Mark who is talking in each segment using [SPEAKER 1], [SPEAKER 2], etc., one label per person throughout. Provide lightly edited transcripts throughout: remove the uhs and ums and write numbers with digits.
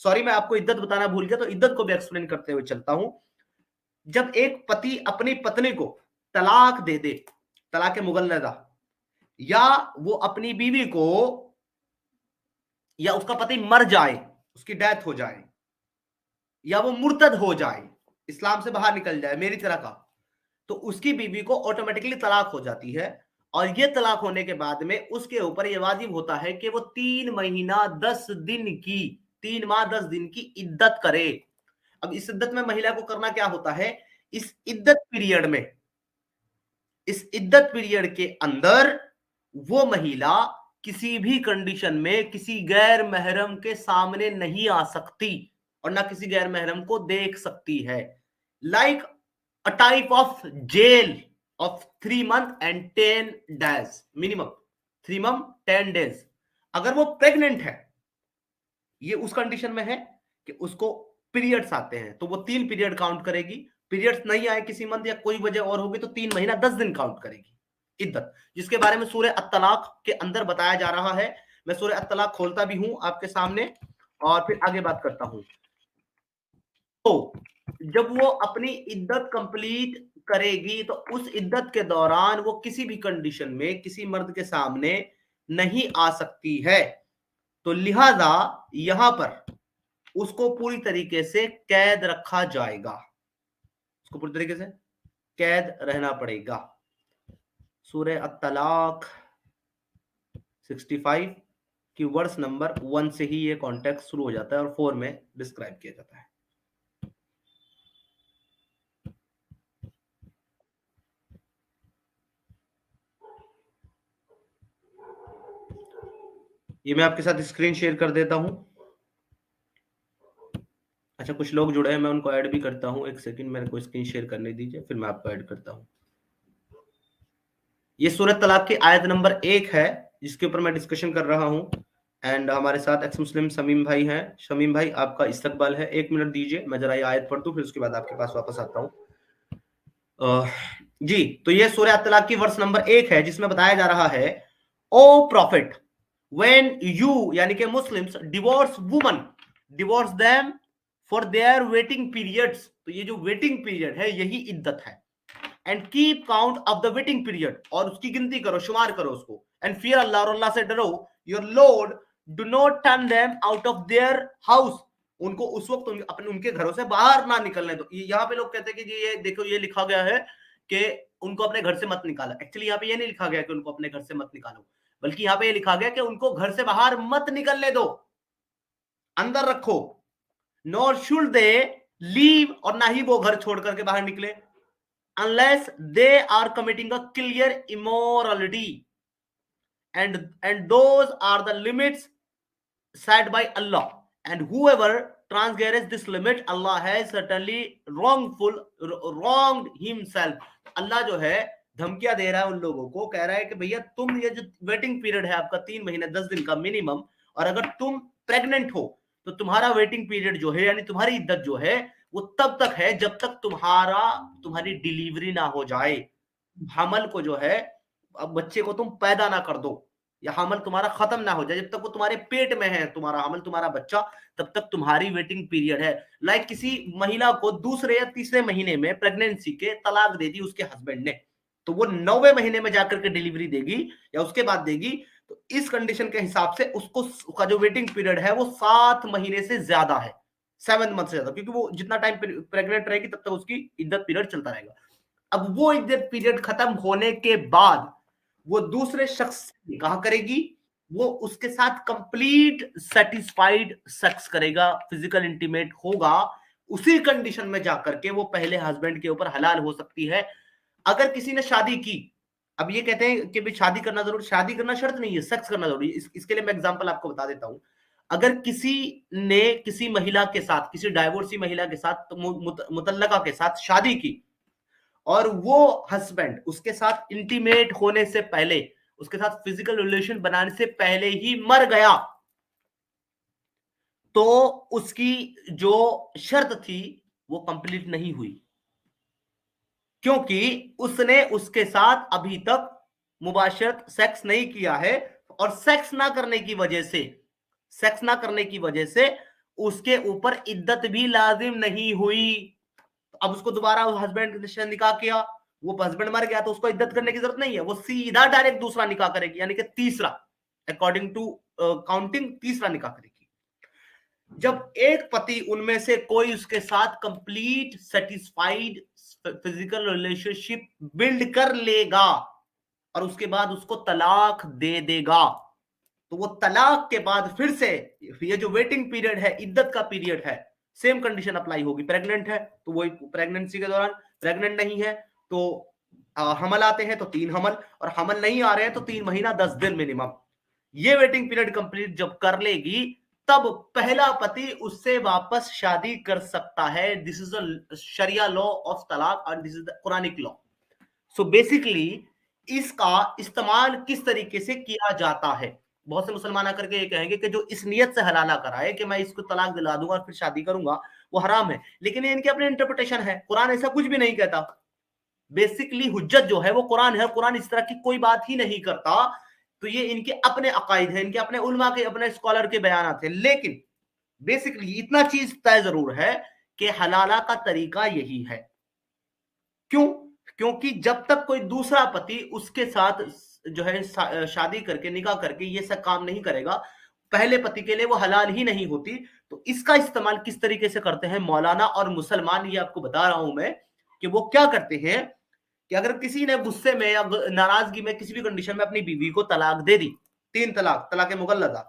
[SPEAKER 1] Sorry मैं आपको इद्दत बताना भूल गया, तो इद्दत को भी एक्सप्लेन करते हुए चलता हूं। जब एक पति अपनी पत्नी को तलाक दे दे, तलाक मुगल्लदा, या वो अपनी बीवी को, या उसका पति मर जाए, उसकी डेथ हो जाए, या वो मुर्तद हो जाए, इस्लाम से बाहर निकल जाए मेरी तरह का, तो उसकी बीवी को ऑटोमेटिकली तलाक हो जाती है। और ये तलाक होने के बाद में उसके ऊपर ये वाजिब होता है कि वो 3 माह 10 दिन की इद्दत करे। अब इस इद्दत में महिला को करना क्या होता है, इस इद्दत पीरियड में, इस इद्दत पीरियड के अंदर वो महिला किसी भी कंडीशन में किसी गैर महरम के सामने नहीं आ सकती और ना किसी गैर महरम को देख सकती है। Like a type of jail of 3 months and 10 days, minimum 3 months 10 days। अगर वो प्रेग्नेंट है, ये उस कंडीशन में है कि उसको पीरियड्स आते हैं, तो वो 3 पीरियड काउंट करेगी। पीरियड्स नहीं आए किसी मंथ या कोई वजह और होगी तो 3 महीना 10 दिन काउंट करेगी इद्दत, जिसके बारे में सूरह अत-तलाक के अंदर बताया जा रहा है। मैं सूरह अत-तलाक खोलता भी हूं आपके सामने और फिर आगे बात करता हूं। तो जब वो अपनी इद्दत कंप्लीट करेगी तो उस इद्दत के दौरान वो किसी भी कंडीशन में किसी मर्द के सामने नहीं आ सकती है। तो लिहाजा यहां पर उसको पूरी तरीके से कैद रखा जाएगा, उसको पूरी तरीके से कैद रहना पड़ेगा। सूरह अत-तलाक 65 की वर्स नंबर 1 से ही ये कॉन्टेक्स्ट शुरू हो जाता है और 4 में डिस्क्राइब किया जाता है। ये मैं आपके साथ स्क्रीन शेयर कर देता हूं। अच्छा, कुछ लोग जुड़े हैं, मैं उनको ऐड भी करता हूं। एक सेकंड मेरे को स्क्रीन शेयर करने दीजिए, फिर मैं आपको ऐड करता हूं। ये सूरह तलाक की आयत नंबर 1 है जिसके ऊपर मैं डिस्कशन कर रहा हूं। एंड हमारे साथ एक्स मुस्लिम शमीम भाई हैं। शमीम भाई आपका इस्तकबाल है, 1 मिनट दीजिए, मैं जरा ये आयत पढ़ दूं, फिर उसके बाद आपके पास वापस आता हूं। जी, तो ये सूरह तलाक की वर्स नंबर 1 है जिसमें बताया जा रहा है, ओ प्रॉफिट व्हेन यू यानी कि Muslims divorce woman, divorce them for their waiting periods, तो ये जो वेटिंग पीरियड है यही इद्दत है। And keep count of the waiting period, और उसकी गिनती करो, शुमार करो उसको। एंड फियर अल्लाह, और अल्लाह से डरो। Your Lord do not turn them out of their house, उनको उस वक्त अपने उनके घरों से बाहर ना निकलने दो। यहाँ पे लोग कहते हैं कि जी ये देखो ये लिखा गया है कि उनको अपने घर से मत निकालो। एक्चुअली यहाँ पे ये नहीं लिखा गया कि उनको अपने घर से मत निकालो, बल्कि यहाँ पे ये लिखा गया कि उनको घर से बाहर मत निकलने दो, अंदर रखो। नॉर शुड दे लीव, और ना ही वो घर छोड़ करके बाहर निकले, unless they are committing a clear immorality, and those are the limits set by Allah, and whoever transgresses this limit, Allah has certainly wronged himself। अल्लाह जो है धमकियां दे रहा है उन लोगों को, कह रहा है कि भैया तुम ये जो वेटिंग पीरियड है आपका 3 महीने 10 दिन का मिनिमम, और अगर तुम प्रेग्नेंट हो तो तुम्हारा वेटिंग पीरियड जो है यानी तुम्हारी इद्दत जो है वो तब तक है जब तक तुम्हारी डिलीवरी ना हो जाए, हमल को जो है, बच्चे को तुम पैदा ना कर दो, या हमल तुम्हारा खत्म ना हो जाए, जब तक वो तुम्हारे पेट में है तुम्हारा हमल तुम्हारा बच्चा, तब तक तुम्हारी वेटिंग पीरियड है। लाइक किसी महिला को दूसरे या तीसरे महीने में प्रेगनेंसी के तलाक दे दी उसके हस्बैंड ने, तो वो 9वें महीने में जाकर के डिलीवरी देगी या उसके बाद देगी, तो इस कंडीशन के हिसाब से उसको उसका जो वेटिंग पीरियड है वो 7 महीने से ज्यादा है, 7 मंथ से ज्यादा, क्योंकि वो जितना टाइम प्रेग्नेंट रहेगी तब तक उसकी इद्दत पीरियड चलता रहेगा। अब वो इद्दत पीरियड खत्म होने के बाद वो दूसरे शख्स से निकाह करेगी, वो उसके साथ कंप्लीट सेटिस्फाइड सेक्स करेगा, फिजिकल इंटीमेट होगा, उसी कंडीशन में जाकर के वो पहले हस्बैंड के ऊपर हलाल हो सकती है। अगर किसी ने शादी की, अब ये कहते हैं कि भाई शादी करना जरूरी, शादी करना शर्त नहीं है, सेक्स करना जरूरी है। इसके लिए मैं एग्जांपल आपको बता देता हूं। अगर किसी ने किसी महिला के साथ, किसी डाइवोर्सी महिला के साथ, मुतल्लका के साथ शादी की, और वो हस्बैंड उसके साथ इंटीमेट होने से पहले, उसके साथ फिजिकल रिलेशन बनाने से पहले ही मर गया, तो उसकी जो शर्त थी वो कंप्लीट नहीं हुई, क्योंकि उसने उसके साथ अभी तक मुबाशरत सेक्स नहीं किया है, और सेक्स ना करने की वजह से उसके ऊपर इद्दत भी लाजिम नहीं हुई। अब उसको दोबारा हस्बैंड से निकाह किया, वो हस्बैंड मर गया तो उसको इद्दत करने की जरूरत नहीं है, वो सीधा डायरेक्ट दूसरा निकाह करेगी, यानी कि तीसरा, अकॉर्डिंग टू काउंटिंग तीसरा निकाह करेगी। जब एक पति उनमें से कोई उसके साथ complete satisfied physical relationship build कर लेगा और उसके बाद उसको तलाक दे देगा, तो वो तलाक के बाद फिर से ये जो वेटिंग पीरियड है, इद्दत का पीरियड है, सेम कंडीशन अप्लाई होगी। प्रेग्नेंट है तो वही प्रेगनेंसी के दौरान, प्रेग्नेंट नहीं है तो हमल आते हैं तो 3 हमल, और हमल नहीं आ रहे हैं तो 3 महीना 10 दिन मिनिमम। ये वेटिंग पीरियड कंप्लीट जब कर लेगी तब पहला पति उससे वापस शादी कर सकता है। This is the sharia law of talaq और this is the Quranic law. So basically इसका इस्तेमाल किस तरीके से किया जाता है, बहुत से मुसलमान आकर के ये कहेंगे कि जो इस नियत से हलाला कराए कि मैं इसको तलाक दिला दूंगा और फिर शादी करूंगा, वो हराम है। लेकिन ये इनके अपने इंटरप्रिटेशन है, कुरान ऐसा कुछ भी नहीं कहता। बेसिकली हुज्जत जो है वो कुरान है, कुरान इस तरह की कोई बात ही नहीं करता। तो ये इनके अपने अकायद है, इनके अपने उलमा के, अपने स्कॉलर के बयान थे। लेकिन बेसिकली इतना चीज तय जरूर है कि हलाला का तरीका यही है। क्यों? क्योंकि जब तक कोई दूसरा पति उसके साथ जो है शादी करके, निकाह करके ये सब काम नहीं करेगा, पहले पति के लिए वो हलाल ही नहीं होती। तो इसका इस्तेमाल किस तरीके से करते हैं मौलाना और मुसलमान, ये आपको बता रहा हूं मैं कि वो क्या करते हैं कि अगर किसी ने गुस्से में या नाराजगी में किसी भी कंडीशन में अपनी बीवी को तलाक दे दी, 3 तलाक, तलाक मुगल्लदा,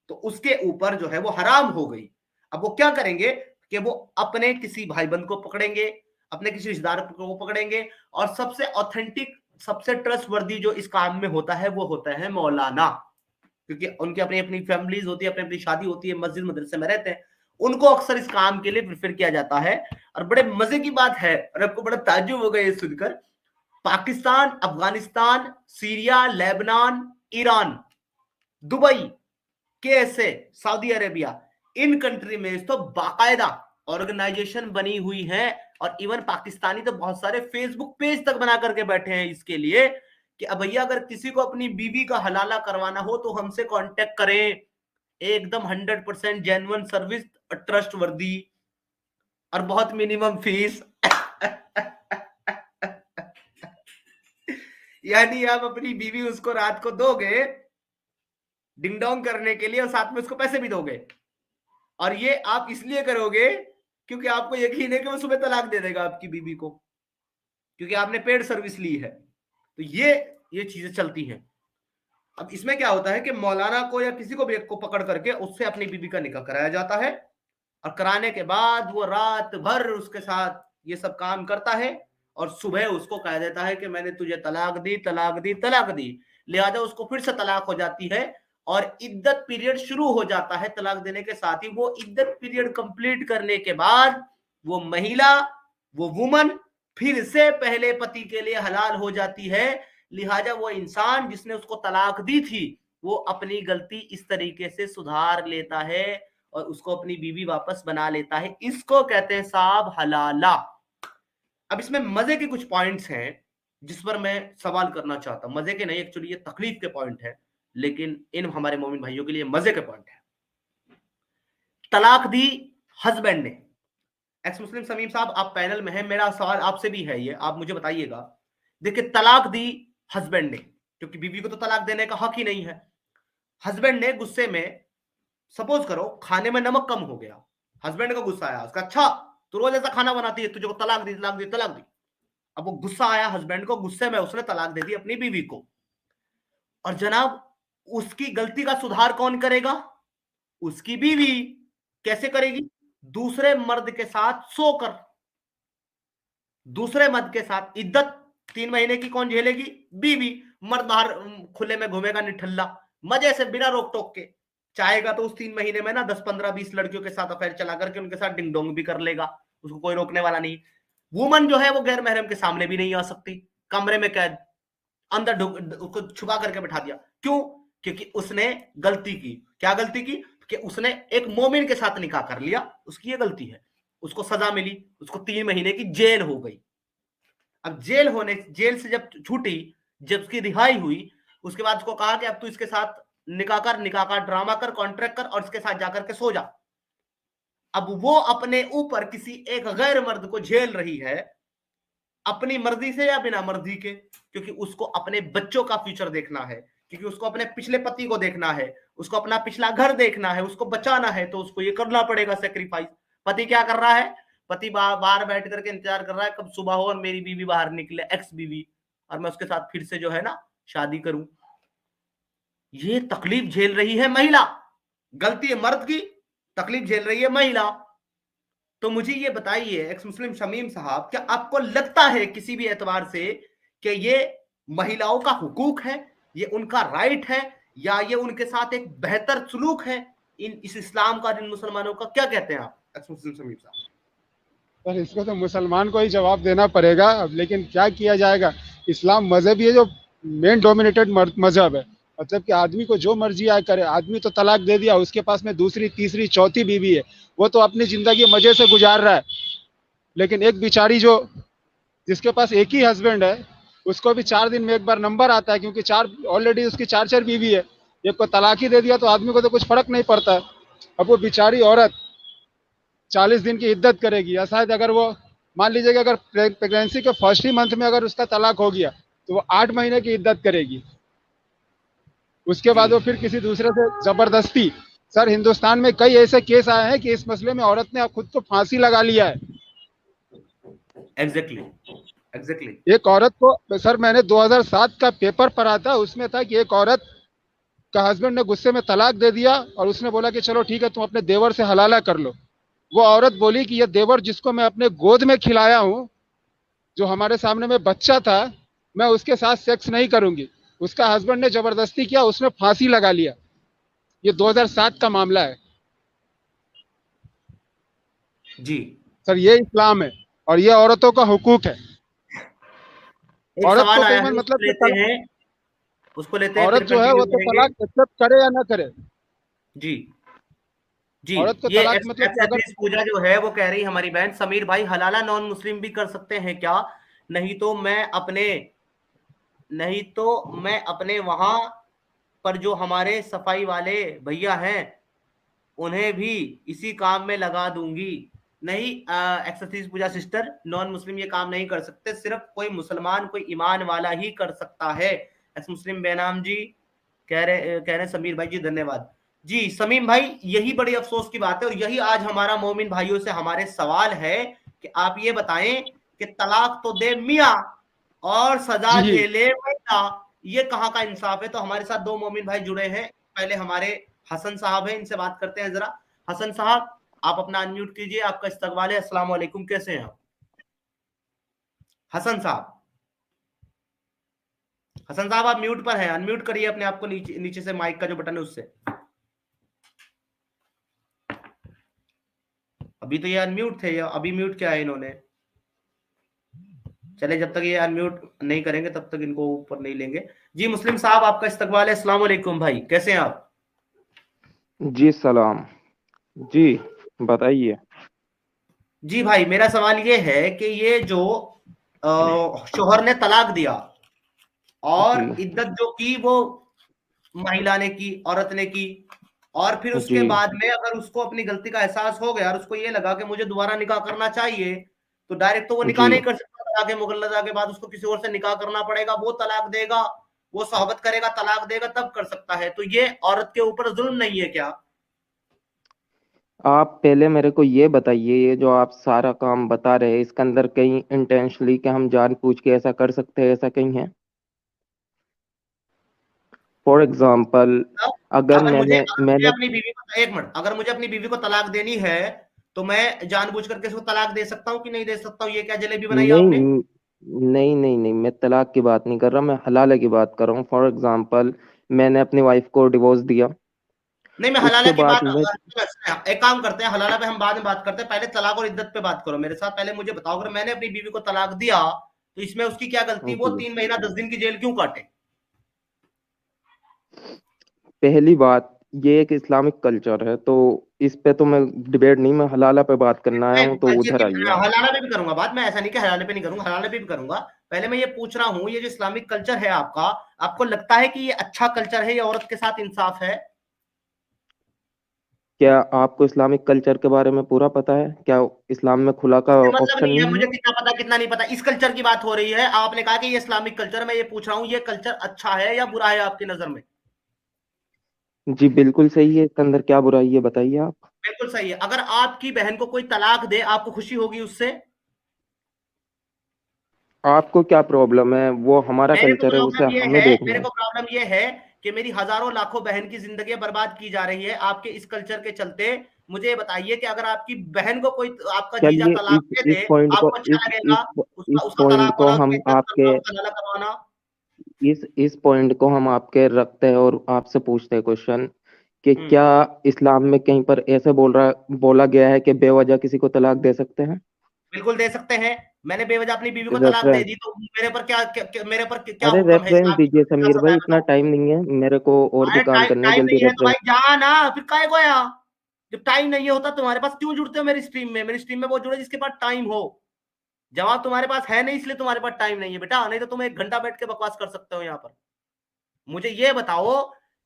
[SPEAKER 1] तो उसके ऊपर जो है वो हराम हो गई। अब वो क्या करेंगे कि वो अपने किसी भाई बंद को पकड़ेंगे, अपने किसी रिश्तेदार को पकड़ेंगे, और सबसे ऑथेंटिक, सबसे ट्रस्टवर्दी जो इस काम में होता है वो होता है मौलाना, क्योंकि उनकी अपनी अपनी फैमिलीज होती है, अपनी अपनी शादी होती है, मस्जिद मदरसे में रहते हैं, उनको अक्सर इस काम के लिए प्रेफर किया जाता है। और बड़े मजे की बात है, और आपको बड़ा ताज्जुब होगा ये सुनकर, Pakistan, Afghanistan, Syria, Lebanon, Iran, Dubai, KSA, Saudi Arabia, in country में तो बाकायदा ऑर्गेनाइजेशन बनी हुई है, और इवन पाकिस्तानी तो बहुत सारे फेसबुक पेज तक बना करके बैठे हैं इसके लिए कि अब भैया अगर किसी को अपनी बीवी का हलाला करवाना हो तो हमसे कांटेक्ट करें, एकदम 100% जेन्युइन सर्विस, ट्रस्ट वर्दी, और बहुत मिनिमम फीस। यानी आप अपनी बीवी उसको रात को दोगे डिंग डोंग करने के लिए, और साथ में उसको पैसे भी दोगे, और ये आप इसलिए करोगे क्योंकि आपको यकीन है कि वो सुबह तलाक दे देगा आपकी बीवी को, क्योंकि आपने पेड सर्विस ली है। तो ये चीजें चलती हैं। अब इसमें क्या होता है कि मौलाना को या किसी को भी एक को पकड़ करके उससे अपनी बीवी का निकाह कराया जाता है, और कराने के बाद वो रात भर उसके साथ ये सब काम करता है, और सुबह उसको कह देता है कि मैंने तुझे तलाक दी, तलाक दी, तलाक दी। लिहाजा उसको फिर से तलाक हो जाती है, और इद्दत पीरियड शुरू हो जाता है तलाक देने के साथ ही। वो इद्दत पीरियड कंप्लीट करने के बाद वो महिला, वो वुमन फिर से पहले पति के लिए हलाल हो जाती है। लिहाजा वो इंसान जिसने उसको तलाक दी थी, वो अपनी गलती इस तरीके से सुधार लेता है और उसको अपनी बीवी वापस बना लेता है। इसको कहते हैं साहब हलाला। अब इसमें मजे के कुछ पॉइंट्स हैं जिस पर मैं सवाल करना चाहता हूं। मजे के नहीं, एक्चुअली ये तकलीफ के पॉइंट है, लेकिन इन हमारे मोमिन भाइयों के लिए मजे के पॉइंट है। तलाक दी हस्बैंड ने, एक्स मुस्लिम समीम साहब आप पैनल में हैं, मेरा सवाल आपसे भी है, ये आप मुझे बताइएगा। देखिए, तलाक दी हस्बैंड ने, क्योंकि बीवी को तो तलाक देने का हक ही नहीं है। हस्बैंड ने गुस्से में, सपोज करो खाने में नमक कम हो गया, हस्बैंड का गुस्सा आया, उसका अच्छा तू रोज ऐसा खाना बनाती है, तुझे को तलाक दी, तलाक दी, तलाक दी। अब वो गुस्सा आया हस्बैंड को, गुस्से में उसने तलाक दे दी अपनी बीवी को। और जनाब उसकी गलती का सुधार कौन करेगा? उसकी बीवी। कैसे करेगी? दूसरे मर्द के साथ सोकर, दूसरे मर्द के साथ। इद्दत 3 महीने की कौन झेलेगी? बीवी। मर्द बाहर खुले में घूमेगा निठल्ला, मजे से बिना रोक टोक के। चाहेगा तो उस 3 महीने में ना 10 15 20 लड़कियों के साथ अफेयर चला करके उनके साथ डिंग डोंग भी कर लेगा, उसको कोई रोकने वाला नहीं। वुमन जो है वो गैर महरम के सामने भी नहीं आ सकती, कमरे में कैद, अंदर उसको छुपा करके बैठा दिया। क्यों? क्योंकि उसने गलती की। क्या गलती की? कि उसने एक मोमिन के साथ निकाह कर लिया, उसकी ये गलती है। उसको सजा मिली, उसको 3 महीने की जेल हो गई। अब जेल से जब छूटी, जब उसकी रिहाई हुई, उसके बाद उसको कहा कि अब तू इसके साथ निकाह कर, निकाह का ड्रामा कर, कॉन्ट्रैक्ट कर, और इसके साथ जाकर के सो जा। अब वो अपने ऊपर किसी एक गैर मर्द को झेल रही है, अपनी मर्जी से या बिना मर्जी के, क्योंकि उसको अपने बच्चों का फ्यूचर देखना है, क्योंकि उसको अपने पिछले पति को देखना है, उसको अपना पिछला घर देखना है, उसको बचाना है, तो उसको ये करना पड़ेगा सेक्रीफाइस। पति क्या कर रहा है? पति बाहर बैठ करके इंतजार कर रहा है कब सुबह हो और मेरी बीवी बाहर निकले, एक्स बीवी, और मैं उसके साथ फिर से जो है ना शादी करूं। ये तकलीफ झेल रही है महिला, गलती है मर्द की, तकलीफ झेल रही है महिला। तो मुझे ये बताइए एक्स मुस्लिम शमीम साहब, क्या आपको लगता है किसी भी एतबार से कि ये महिलाओं का हुकूक है, ये उनका राइट है, या ये उनके साथ एक बेहतर सलूक है इस इस्लाम का, इन मुसलमानों का? क्या कहते हैं आप एक्स मुस्लिम शमीम साहब?
[SPEAKER 2] सर इसको तो मुसलमान को ही जवाब देना पड़ेगा अब, लेकिन क्या किया जाएगा। इस्लाम मजहब ही है जो मेन डोमिनेटेड मजहब है। मतलब कि आदमी को जो मर्जी आए करे। आदमी तो तलाक दे दिया, उसके पास में दूसरी तीसरी चौथी बीवी है, वो तो अपनी जिंदगी मजे से गुजार रहा है। लेकिन एक बिचारी जो जिसके पास एक ही हस्बैंड है, उसको भी 4 दिन में एक बार नंबर आता है, क्योंकि चार ऑलरेडी उसकी चार चार बीवी है। एक को तलाक ही दे दिया तो आदमी को तो कुछ फर्क नहीं पड़ता है। अब वो बिचारी औरत 40 दिन की इद्दत करेगी, या शायद अगर वो मान लीजिए कि अगर प्रेगनेंसी के फर्स्ट ही मंथ में अगर उसका तलाक हो गया तो वो 8 महीने की इद्दत करेगी। उसके
[SPEAKER 1] जी
[SPEAKER 2] बाद वो फिर किसी दूसरे से जबरदस्ती। सर हिंदुस्तान में कई ऐसे केस आए हैं कि इस मसले में औरत ने खुद को फांसी लगा लिया है।
[SPEAKER 1] Exactly exactly.
[SPEAKER 2] एक औरत को, सर मैंने 2007 का पेपर पढ़ा था, उसमें था कि एक औरत का हस्बैंड ने गुस्से में तलाक दे दिया और उसने बोला कि चलो ठीक है तुम अपने देवर से हलाला कर लो। वो औरत बोली कि ये देवर जिसको मैं अपने गोद में खिलाया हूँ, जो हमारे सामने में बच्चा था, मैं उसके साथ सेक्स नहीं करूंगी। उसका हस्बैंड ने जबरदस्ती किया, उसने फांसी लगा लिया। ये 2007 का मामला है।
[SPEAKER 1] जी।
[SPEAKER 2] सर ये इस्लाम है और ये औरतों का हुकूक है।
[SPEAKER 1] एक
[SPEAKER 2] औरत
[SPEAKER 1] सवाल
[SPEAKER 2] को
[SPEAKER 1] आया
[SPEAKER 2] कई
[SPEAKER 1] है,
[SPEAKER 2] बार मतलब
[SPEAKER 1] उसको
[SPEAKER 2] कि
[SPEAKER 1] लेते हैं, उसको लेते हैं
[SPEAKER 2] औरत
[SPEAKER 1] फिर
[SPEAKER 2] जो है
[SPEAKER 1] कंटिन्यू
[SPEAKER 2] वो तो
[SPEAKER 1] करेंगे।
[SPEAKER 2] तलाक एक्सेप्ट करे या ना करे।
[SPEAKER 1] जी जी।
[SPEAKER 2] औरत को
[SPEAKER 1] ये
[SPEAKER 2] तलाक
[SPEAKER 1] एक्स
[SPEAKER 2] मतलब कि अगर
[SPEAKER 1] एक्स पूजा जो है वो कह रही हमारी बहन समीर भाई, हलाला नॉन मुस्लिम भी कर सकते हैं क्या? नहीं तो मैं अपने नहीं तो मैं अपने वहां पर जो हमारे सफाई वाले भैया हैं उन्हें भी इसी काम में लगा दूंगी। नहीं एक्सरसाइज पूजा सिस्टर, नॉन मुस्लिम ये काम नहीं कर सकते, सिर्फ कोई मुसलमान कोई ईमान वाला ही कर सकता है। एक्स मुस्लिम बेनाम जी कह रहे समीर भाई जी धन्यवाद। जी समीम भाई, यही बड़ी अफसोस की बात है और यही आज हमारा मोमिन भाइयों से हमारे सवाल है कि आप ये बताएं कि तलाक तो दे मियाँ और सजा
[SPEAKER 2] जी
[SPEAKER 1] झेले महिला, ये कहाँ का इंसाफ है? तो हमारे साथ दो मोमिन भाई जुड़े हैं, पहले हमारे हसन साहब हैं, इनसे बात करते हैं जरा। हसन साहब, आप अपना अनम्यूट कीजिए, आपका इस्तकबाल है। अस्सलाम वालेकुम, कैसे हैं आप हसन साहब? हसन साहब आप म्यूट पर हैं, अनम्यूट करिए अपने आप को, नीचे नीचे से माइक का जो बटन है उससे। अभी तो ये अनम्यूट थे, अभी म्यूट क्या है इन्होंने? चले, जब तक ये अनम्यूट नहीं करेंगे तब तक इनको ऊपर नहीं लेंगे। जी मुस्लिम साहब, आपका इस्तकबाल है। अस्सलाम वालेकुम भाई, कैसे हैं आप?
[SPEAKER 3] जी सलाम। जी बताइए।
[SPEAKER 1] जी भाई, मेरा सवाल ये है कि ये जो शोहर ने तलाक दिया और
[SPEAKER 3] जी
[SPEAKER 1] इद्दत जो की वो महिला ने की, औरत ने की, और फिर
[SPEAKER 3] जी
[SPEAKER 1] उसके बाद में अगर उसको अपनी गलती का एहसास हो गया और उसको ये लगा कि मुझे दोबारा निकाह करना चाहिए, तो डायरेक्ट तो वो निकाह
[SPEAKER 3] जी
[SPEAKER 1] नहीं कर सकता, तलाक मुगल्लज़ा के बाद उसको किसी और से निकाह करना पड़ेगा, वो तलाक देगा, वो सोहबत करेगा, तलाक देगा, तब कर सकता है। तो ये औरत के ऊपर जुल्म नहीं है क्या?
[SPEAKER 3] आप पहले मेरे को ये बताइए, ये जो आप सारा काम बता रहे हैं इसके अंदर कहीं इंटेंशनली कि हम जानबूझ के ऐसा कर सकते हैं, ऐसा कहीं है? फॉर एग्जाम्पल अगर
[SPEAKER 1] अगर मुझे
[SPEAKER 3] मैंने
[SPEAKER 1] अगर मुझे
[SPEAKER 3] मैंने
[SPEAKER 1] अपनी बीवी को, एक मिनट, अगर मुझे अपनी बीवी को तलाक देनी है तो मैं जानबूझ करके उसको तलाक दे सकता हूँ कि नहीं दे सकता हूँ? ये क्या जलेबी बनाई आपने?
[SPEAKER 3] नहीं नहीं नहीं नहीं, मैं तलाक की बात नहीं कर रहा, मैं हलाला की बात कर रहा हूँ। फॉर एग्जाम्पल मैंने अपनी वाइफ को डिवोर्स दिया,
[SPEAKER 1] नहीं, मैं हलाला
[SPEAKER 3] उसके
[SPEAKER 1] की
[SPEAKER 3] बाद
[SPEAKER 1] बात,
[SPEAKER 3] मैं
[SPEAKER 1] एक काम करते हैं, हलाला पे हम बाद में बात करते हैं, पहले तलाक और इद्दत पे बात करो मेरे साथ। पहले मुझे बताओ, अगर मैंने अपनी बीवी को तलाक दिया तो इसमें उसकी क्या गलती? वो
[SPEAKER 3] जी
[SPEAKER 1] 3 महीना 10 दिन की जेल क्यों काटे?
[SPEAKER 3] पहली बात, ये एक इस्लामिक कल्चर है तो इस पे तो मैं डिबेट नहीं, मैं हलाला पे बात करना आया हूँ, तो उधर आइए आप।
[SPEAKER 1] हलाला पे भी करूंगा बात, मैं ऐसा नहीं कि हलाले पे नहीं करूंगा, हलाले पे भी करूंगा। पहले मैं ये पूछ रहा हूँ, ये जो इस्लामिक कल्चर है आपका, आपको लगता है कि ये अच्छा कल्चर है, ये औरत के साथ इंसाफ है?
[SPEAKER 3] क्या आपको इस्लामिक कल्चर के बारे में पूरा पता है? क्या इस्लाम में खुला का
[SPEAKER 1] मतलब
[SPEAKER 3] ऑप्शन
[SPEAKER 1] नहीं है
[SPEAKER 3] नहीं
[SPEAKER 1] मुझे
[SPEAKER 3] है?
[SPEAKER 1] कितना पता कितना नहीं पता, इस कल्चर की बात हो रही है। आपने कहा कि ये इस्लामिक कल्चर, मैं ये पूछ रहा हूँ ये कल्चर अच्छा है या बुरा है आपकी नजर में?
[SPEAKER 3] जी बिल्कुल सही है, इसके अंदर क्या बुराई है बताइए आप।
[SPEAKER 1] बिल्कुल सही है। अगर आपकी बहन को कोई तलाक दे, आपको खुशी होगी उससे?
[SPEAKER 3] आपको क्या प्रॉब्लम है? वो हमारा
[SPEAKER 1] मेरे को
[SPEAKER 3] कल्चर है, उसे
[SPEAKER 1] प्रॉब्लम ये
[SPEAKER 3] हमें
[SPEAKER 1] है,
[SPEAKER 3] देखना
[SPEAKER 1] मेरे
[SPEAKER 3] है।
[SPEAKER 1] को प्रॉब्लम ये है कि मेरी हजारों लाखों बहन की जिंदगी बर्बाद की जा रही है आपके इस कल्चर के चलते। मुझे ये बताइए कि अगर आपकी बहन को कोई, आपका जीजा
[SPEAKER 3] चलिए
[SPEAKER 1] तलाक दे
[SPEAKER 3] इस
[SPEAKER 1] दे,
[SPEAKER 3] पॉइंट को
[SPEAKER 1] आपको अच्छा लगेगा
[SPEAKER 3] इस
[SPEAKER 1] उसका उसका
[SPEAKER 3] पॉइंट
[SPEAKER 1] तलाक
[SPEAKER 3] को
[SPEAKER 1] होना, उसकी
[SPEAKER 3] हम
[SPEAKER 1] इज्जत
[SPEAKER 3] आपके
[SPEAKER 1] करना, उसका नाला करवाना?
[SPEAKER 3] इस पॉइंट को हम आपके रखते हैं और आपसे पूछते हैं क्वेश्चन कि
[SPEAKER 1] हम्म
[SPEAKER 3] क्या इस्लाम में कहीं पर ऐसे बोला गया है कि बेवजह किसी को तलाक दे सकते हैं?
[SPEAKER 1] बिल्कुल दे सकते हैं। मैंने बेवजह अपनी बीवी को तलाक दे
[SPEAKER 3] रेफरेंस।
[SPEAKER 1] दी तो मेरे पर मेरे पर क्या
[SPEAKER 3] अरे
[SPEAKER 1] हुक्म है?
[SPEAKER 3] रेफरेंस
[SPEAKER 1] इस्लाम की
[SPEAKER 3] दीजिए समीर
[SPEAKER 1] सजा
[SPEAKER 3] भाई,
[SPEAKER 1] है
[SPEAKER 3] इतना
[SPEAKER 1] बताओ।
[SPEAKER 3] टाइम नहीं है मेरे को, और भी
[SPEAKER 1] अरे
[SPEAKER 3] काम करने हैं,
[SPEAKER 1] टाइम
[SPEAKER 3] जल्दी
[SPEAKER 1] नहीं है तो
[SPEAKER 3] रेफरेंस।
[SPEAKER 1] भाई जा ना, फिर काहे को या? जब टाइम नहीं होता तुम्हारे पास क्यों जुड़ते हो मेरी स्ट्रीम में? मेरी स्ट्रीम में वो जुड़े जिसके पास टाइम हो। जवाब तुम्हारे पास है नहीं, इसलिए तुम्हारे पास टाइम नहीं है बेटा, नहीं तो तुम 1 घंटा बैठ के बकवास कर सकते हो यहाँ पर। मुझे ये बताओ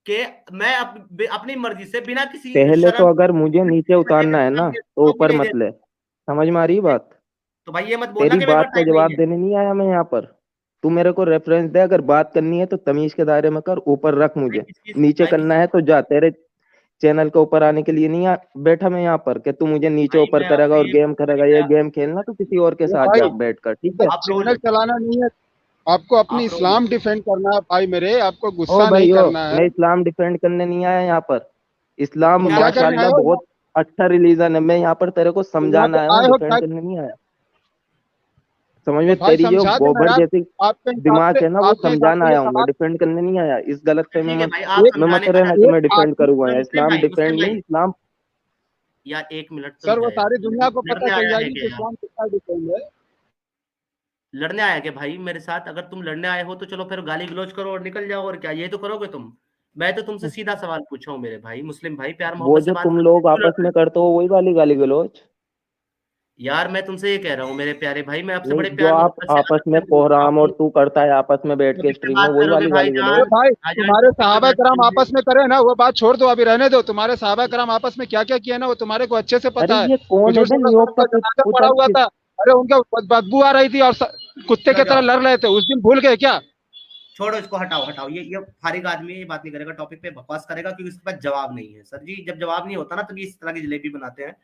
[SPEAKER 1] कि मैं अपनी मर्जी से बिना किसी
[SPEAKER 3] पहले तो
[SPEAKER 1] शर्म
[SPEAKER 3] अगर मुझे नीचे उतारना है ना तो
[SPEAKER 1] भी
[SPEAKER 3] ऊपर
[SPEAKER 1] नहीं
[SPEAKER 3] मत ले।
[SPEAKER 1] देता।
[SPEAKER 3] समझ में आ रही बात?
[SPEAKER 1] तो भाई ये मत बोलना
[SPEAKER 3] तेरी
[SPEAKER 1] कि मेरे
[SPEAKER 3] बात
[SPEAKER 1] पास
[SPEAKER 3] का
[SPEAKER 1] टाइम नहीं
[SPEAKER 3] जवाब
[SPEAKER 1] है।
[SPEAKER 3] देने नहीं आया मैं यहाँ पर। तू मेरे को रेफरेंस दे, अगर बात करनी है तो तमीज के दायरे में कर, ऊपर रख
[SPEAKER 1] भाई
[SPEAKER 3] मुझे।
[SPEAKER 1] किस चीज
[SPEAKER 3] नीचे
[SPEAKER 1] भाई किस
[SPEAKER 3] करना
[SPEAKER 1] चीज
[SPEAKER 3] है तो जा, तेरे चैनल के ऊपर आने के लिए नहीं बैठा मैं यहाँ पर कि तू मुझे नीचे
[SPEAKER 1] भाई
[SPEAKER 3] ऊपर
[SPEAKER 1] मैं
[SPEAKER 3] करेगा और
[SPEAKER 1] अपनी
[SPEAKER 3] गेम करेगा। ये गेम खेलना तो किसी और के
[SPEAKER 2] ये
[SPEAKER 3] साथ जा
[SPEAKER 2] भाई
[SPEAKER 3] बैठ कर, ठीक
[SPEAKER 2] ये
[SPEAKER 3] है?
[SPEAKER 1] आप रो
[SPEAKER 2] चैनल
[SPEAKER 1] लो,
[SPEAKER 2] चलाना नहीं है, आपको अपनी
[SPEAKER 1] आप रो लो।
[SPEAKER 2] इस्लाम डिफेंड करना है भाई मेरे, आपको
[SPEAKER 3] ओ
[SPEAKER 2] गुस्सा नहीं
[SPEAKER 3] भाई ओ,
[SPEAKER 2] करना है।
[SPEAKER 3] मैं इस्लाम डिफेंड करने नहीं आया यहाँ पर।
[SPEAKER 1] तो
[SPEAKER 3] इस्लाम
[SPEAKER 1] क्या
[SPEAKER 2] क्या करने आए
[SPEAKER 3] माशाल्लाह
[SPEAKER 2] हो
[SPEAKER 3] बहुत अच्छा रिलीजन है, मैं यहाँ पर तेरे को
[SPEAKER 2] यहाँ
[SPEAKER 3] समझाना
[SPEAKER 2] पे
[SPEAKER 3] आया हूँ,
[SPEAKER 2] आए हो क्या?
[SPEAKER 3] डिफेंड करने नहीं आया। समझ
[SPEAKER 2] तो
[SPEAKER 3] में?
[SPEAKER 2] भाई
[SPEAKER 3] तेरी जो
[SPEAKER 2] समझा दे, मैं
[SPEAKER 3] गोबर
[SPEAKER 2] आप
[SPEAKER 3] जैसी
[SPEAKER 2] आपके हिसाब
[SPEAKER 3] दिमाग
[SPEAKER 2] से,
[SPEAKER 3] है ना, वो
[SPEAKER 2] आपके हिसाब
[SPEAKER 3] समझाना
[SPEAKER 2] से ये
[SPEAKER 3] आया हूँ मैं,
[SPEAKER 2] सवाल।
[SPEAKER 3] डिफेंड करने नहीं आया। इस गलत फहमी
[SPEAKER 1] ठीक है
[SPEAKER 3] में
[SPEAKER 1] भाई, आप
[SPEAKER 2] एक
[SPEAKER 3] में मत
[SPEAKER 1] समझाने
[SPEAKER 3] रहना कि
[SPEAKER 2] एक
[SPEAKER 3] मैं डिफेंड
[SPEAKER 2] आदमी,
[SPEAKER 3] करूंगा। इस्लाम
[SPEAKER 1] मुस्लिम
[SPEAKER 3] डिफेंड
[SPEAKER 1] भाई
[SPEAKER 3] नहीं, इस्लाम।
[SPEAKER 1] यार 1 मिनट तो रुक
[SPEAKER 2] सर
[SPEAKER 1] जा
[SPEAKER 2] वो
[SPEAKER 1] यार।
[SPEAKER 2] सारी दुनिया को पता
[SPEAKER 1] लड़ने
[SPEAKER 2] चल
[SPEAKER 1] आया है
[SPEAKER 2] जाएगी
[SPEAKER 1] क्या
[SPEAKER 2] कि
[SPEAKER 1] यार?
[SPEAKER 2] इस्लाम कितना डिफेंड है।
[SPEAKER 1] लड़ने आया क्या भाई मेरे साथ? अगर तुम लड़ने आए हो तो चलो फिर गाली गलौज करो और निकल जाओ, और क्या ये तो करोगे तुम? मैं तो तुमसे सीधा सवाल पूछा हूँ मेरे भाई, मुस्लिम भाई, प्यार
[SPEAKER 3] वो
[SPEAKER 1] मोहब्बत से
[SPEAKER 3] जो
[SPEAKER 1] बात
[SPEAKER 3] तुम
[SPEAKER 1] करते हैं,
[SPEAKER 3] लोग
[SPEAKER 1] क्यों लड़
[SPEAKER 3] आपस
[SPEAKER 1] रहे
[SPEAKER 3] में
[SPEAKER 1] हो?
[SPEAKER 3] करते हो वही वाली गाली गलौज।
[SPEAKER 1] यार मैं तुमसे ये कह रहा हूँ मेरे प्यारे भाई, मैं आपसे
[SPEAKER 3] नहीं,
[SPEAKER 1] बड़े
[SPEAKER 3] जो
[SPEAKER 1] प्यार
[SPEAKER 3] आप
[SPEAKER 1] मोहब्बत से
[SPEAKER 3] आपस
[SPEAKER 1] अदब
[SPEAKER 3] में
[SPEAKER 1] से बोल रहा
[SPEAKER 3] कोहराम और
[SPEAKER 1] हूँ।
[SPEAKER 3] तू करता है आपस में बैठ के
[SPEAKER 1] टॉपिक पे
[SPEAKER 3] स्ट्रीम में,
[SPEAKER 1] बात
[SPEAKER 3] वही
[SPEAKER 1] करोगे
[SPEAKER 3] वाली गाली
[SPEAKER 2] अरे
[SPEAKER 1] भाईजान?
[SPEAKER 3] गलौज।
[SPEAKER 2] भाई
[SPEAKER 1] भाईजान
[SPEAKER 2] तुम्हारे
[SPEAKER 1] टॉपिक पे
[SPEAKER 2] सहाबा
[SPEAKER 1] बात
[SPEAKER 2] कराम
[SPEAKER 1] करोगे?
[SPEAKER 2] आपस में करे ना, वो बात छोड़ दो, अभी रहने दो। तुम्हारे सहाबा कराम आपस में क्या क्या किया ना, वो तुम्हारे को अच्छे से
[SPEAKER 3] अरे
[SPEAKER 2] पता है।
[SPEAKER 3] ये कौन है
[SPEAKER 2] हुजूर
[SPEAKER 3] बे
[SPEAKER 2] सल्लल्लाहु अलैहि
[SPEAKER 3] न्यूयॉर्क
[SPEAKER 2] वसल्लम
[SPEAKER 3] का
[SPEAKER 2] का जनाजा पड़ा
[SPEAKER 3] कुत्ता?
[SPEAKER 2] हुआ था, अरे उनका बदबू आ रही थी और कुत्ते
[SPEAKER 1] चलो
[SPEAKER 2] की तरह
[SPEAKER 1] जाओ,
[SPEAKER 2] लड़ रहे थे, उस दिन भूल गए क्या?
[SPEAKER 1] छोड़ो इसको, हटाओ हटाओ, ये फारिग आदमी है, ये बात नहीं करेगा, टॉपिक पे बकवास करेगा क्योंकि इसके पास जवाब नहीं है। सर जी जब जवाब नहीं होता ना तभी इस तरह की जलेबी बनाते हैं।